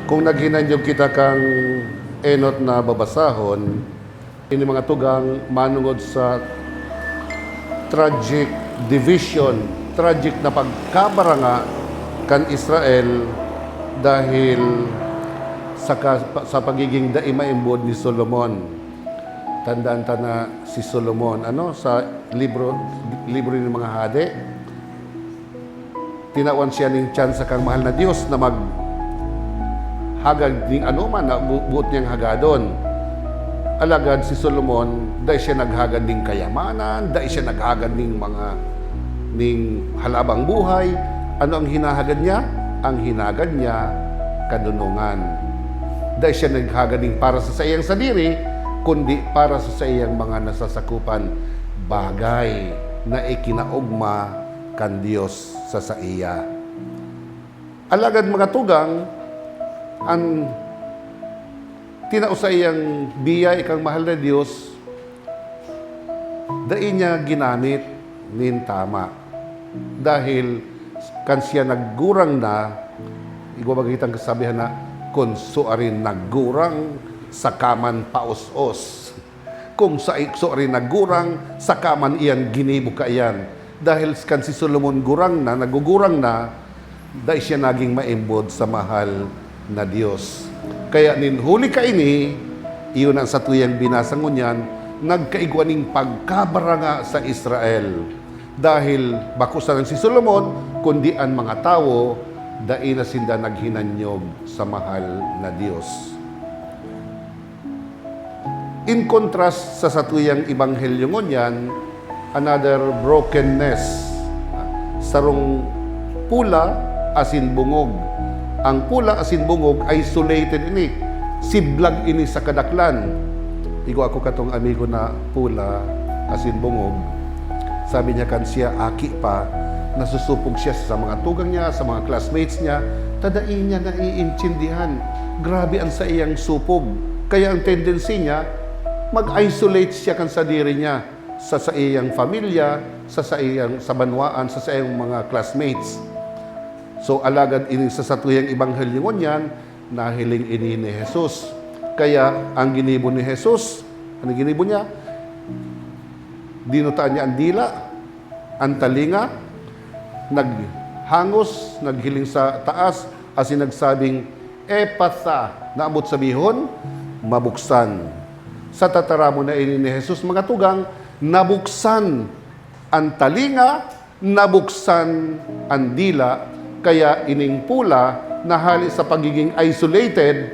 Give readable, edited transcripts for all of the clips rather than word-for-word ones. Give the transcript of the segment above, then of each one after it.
Kung naghinanyog kita kang enot na babasahon, ini mga tugang manungod sa tragic division, tragic na pagkabaranga kan Israel dahil sa pagiging daimaimbod ni Solomon. Tandaan ta na si Solomon, sa libro ng mga hade, tinawan siya ng tsansa kang mahal na Diyos na maghagad ning anuman na buot niyang hagadon. Alagad si Solomon, dahil siya naghagad ning kayamanan, dahil siya naghagad ning halabang buhay. Ano ang hinahagad niya? Ang hinagad niya, kadunungan. Dahil siya naghagad ning para sa iyang sadiri, kundi para sa iyang mga nasasakupan, bagay na ikinaugma kan Dios sa iya. Alagad mga tugang, ang tinausa iyang biya ikang mahal na Diyos, dahil niya ginamit nin tama. Dahil kan siya naggurang na, igwabagitang kasabihan na, kung suarin naggurang, sakaman paos-os. Kung suarin naggurang, sakaman iyan ginibo ka iyan. Dahil kan si Solomon nagugurang na, dahil siya naging maimbod sa mahal na Diyos. Kaya ninhuli ka ini, iyon ang satuyang binasangon yan, nagkaigwaning pagkabaranga sa Israel. Dahil bakusan si Solomon, kundi ang mga tao, dahil na sinda naghinanyog sa mahal na Diyos. In contrast sa satuyang ebanghelyo ngunyan, another brokenness, sarong pula asin bungog. Ang pula asin bungog, isolated ini. Siblag ini sa kadaklan. Igo ako katong amigo na pula asin bungog. Sabi niya kan siya, aki pa, nasusupog siya sa mga tugang niya, sa mga classmates niya, tadain niya na iintindihan. Grabe ang sa iyang supog. Kaya ang tendency niya, mag-isolate siya kan sa diri niya, sa iyang pamilya, sa iyang banwaan, sa iyang mga classmates. So alagad ini sa satuyang ebanghelyo ngunyan, nahiling ini ni Jesus. Kaya ang ginibo ni Jesus, ano ginibo niya? Dinutaan niya ang dila, ang talinga, naghangos, naghiling sa taas, as nagsabing, epatha, naabot sa bihon, mabuksan. Sa tataramo na ini ni Jesus, mga tugang, nabuksan ang talinga, nabuksan ang dila, kaya ining pula na hali sa pagiging isolated,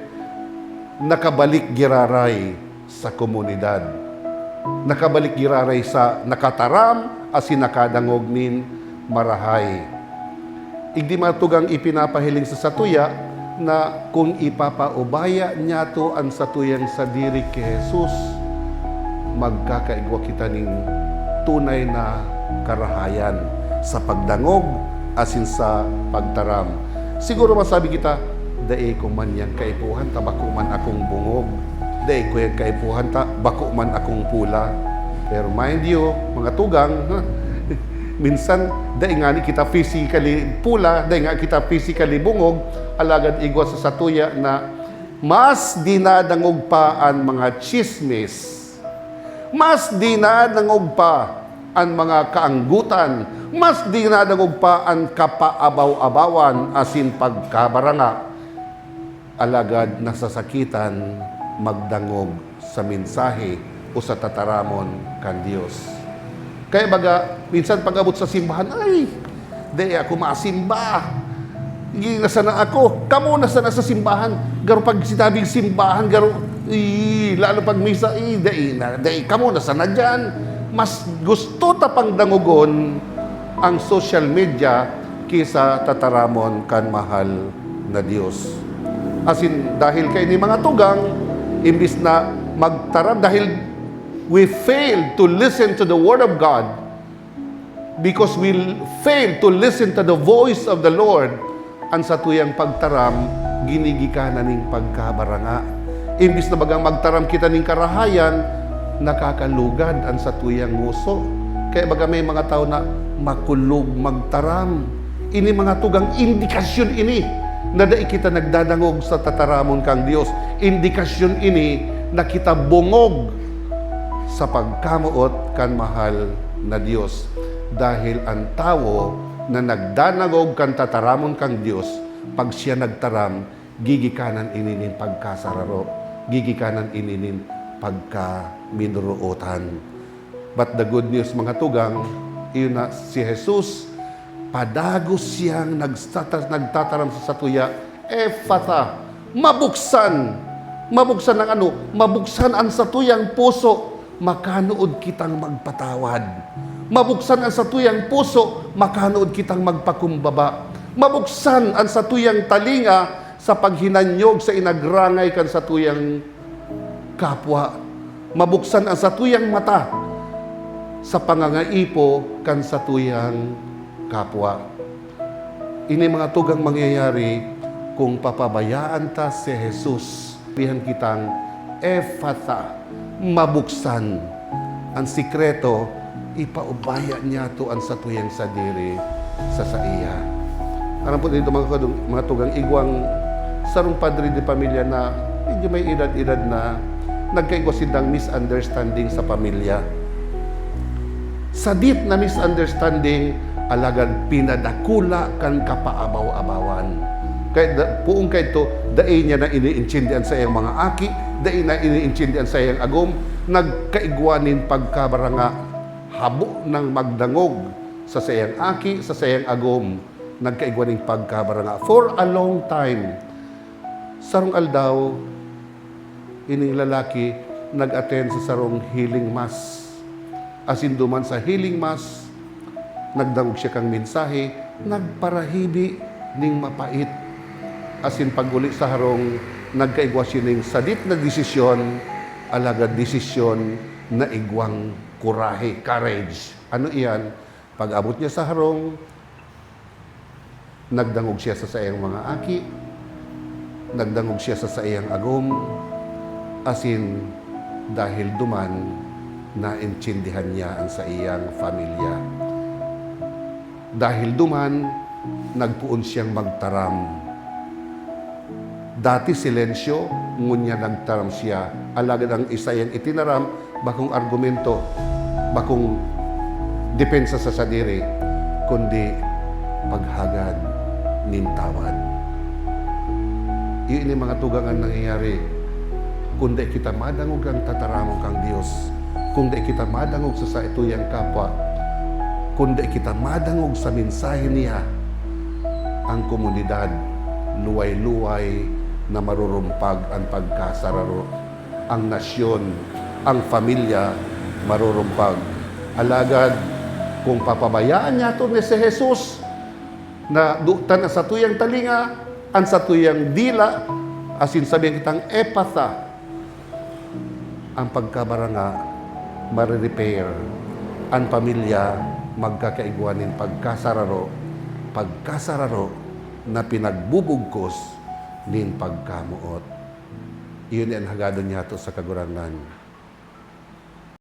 nakabalik giraray sa komunidad. Nakabalik giraray sa nakataram asin nakadangog nin marahay. Igdi matugang ipinapahiling sa satuya na kung ipapaubaya niya to ang satuyang sadiri kay Jesus, magkakaigwa kita ning tunay na karahayan sa pagdangog asin sa pagtaram. Siguro masabi kita, dae ko man yang kaipuhan, tabako man akong bungog. Dae ko yang kaipuhan, bako man akong pula. Pero mind you, mga tugang, minsan, dae nga ni kita physically pula, dae nga kita physically bungog, alagad igwa sa satuya na mas dinadangog pa ang mga chismis. Mas dinadangog pa ang mga kaanggutan, mas dinadangog pa ang kapaabaw-abawan asin pagkabaranga. Alagad nasasakitan magdangog sa mensahe o sa tataramon kan Dios. Kaya baga, minsan pag-abot sa simbahan, ay, di ako masimba. Nasa na ako, kamo nasa na sa simbahan. Garo pag sinabing simbahan, lalo pag misa, di, kamo nasa na dyan. Mas gusto tapang dangugon ang social media kisa tataramon kan mahal na Diyos. Asin dahil kay ni mga tugang, imbis na magtaram, dahil we failed to listen to the Word of God, because we failed to listen to the voice of the Lord, ang satuyang pagtaram, ginigikanan ning pagkabaranga. Imbis na bagang magtaram kita ning karahayan, nakakalugad ang satuyang nguso. Kaya baga may mga tao na makulog magtaram. Ini mga tugang indikasyon ini na dai kita nagdadangog sa tataramon kang Dios. Indikasyon ini na kita bungog sa pagkamuot kan mahal na Dios. Dahil ang tao na nagdanagog kan tataramon kang Dios, pag siya nagtaram, gigikanan ininin pagkasararo, gigikanan ininin pagkaminuruotan. But the good news, mga tugang, iyon na si Jesus, padagos siyang nagtataram sa satuya, Ephata, mabuksan. Mabuksan ang ano? Mabuksan ang satuyang puso, makanood kitang magpatawad. Mabuksan ang satuyang puso, makanood kitang magpakumbaba. Mabuksan ang satuyang talinga sa paghinanyog sa inagrangay kan satuyang kapwa. Mabuksan ang satuyang mata sa pangangaipo kan satuyang kapwa. Ini mga tugang mangyayari kung papabayaan ta si Jesus. Pihan kitang Ephata, mabuksan. Ang sikreto, ipaubaya niya to ang satuyang sadiri sa saiya. Alam po dito mga tugang igwang sarong padre de pamilya na medyo may edad-edad na nagkaigwa silang misunderstanding sa pamilya. Sadit na misunderstanding, alagad pinadakula kan kapaabaw-abawan. Kaya puong kay ito, dai niya na iniintindihan sa iyang mga aki, dai na iniintindihan sa iyang agom, nagkaigwanin pagkabaranga, habo ng magdangog sa sayang aki, sa sayang agom, nagkaigwaning pagkabaranga. For a long time, sarong aldaw, ining lalaki, nag-attend sa sarong healing mass. Asin duman sa healing mass, nagdangog siya kang mensahe, nagparahibi ning mapait. Asin paguli sa harong, nagkaigwa siya ning sadit na desisyon, alagad desisyon na igwang kurahe, courage. Ano iyan? Pag abot niya sa harong, nagdangog siya sa sayang mga aki, nagdangog siya sa sayang agom, asin dahil duman, naintindihan niya ang sa iyang pamilya. Dahil duman, nagpuon siyang magtaram. Dati silensyo, ngunya nagtaram siya. Alagad ang isa yang itinaram, bakong argumento, bakong depensa sa sadiri, kundi paghagad nintawad. Iyon yung mga tugangan nangyayari. Kundi kita madangog ang tataramong kang Diyos, kundi kita madangog sa ituyang kapwa, kundi kita madangog sa mensahe niya, ang komunidad, luway-luway na marurumpag ang pagkasararo. Ang nasyon, ang pamilya, marurumpag. Alagad, kung papabayaan niya ito ni si Jesus, na dutan ang satuyang talinga, ang satuyang dila, asin sabihin kitang Ephata, ang pagkabaranga, marirepair. Ang pamilya, magkakaigwanin pagkasararo na pinagbubugkos nin pagkamuot. Iyon ang hagado niya to sa kagurangan.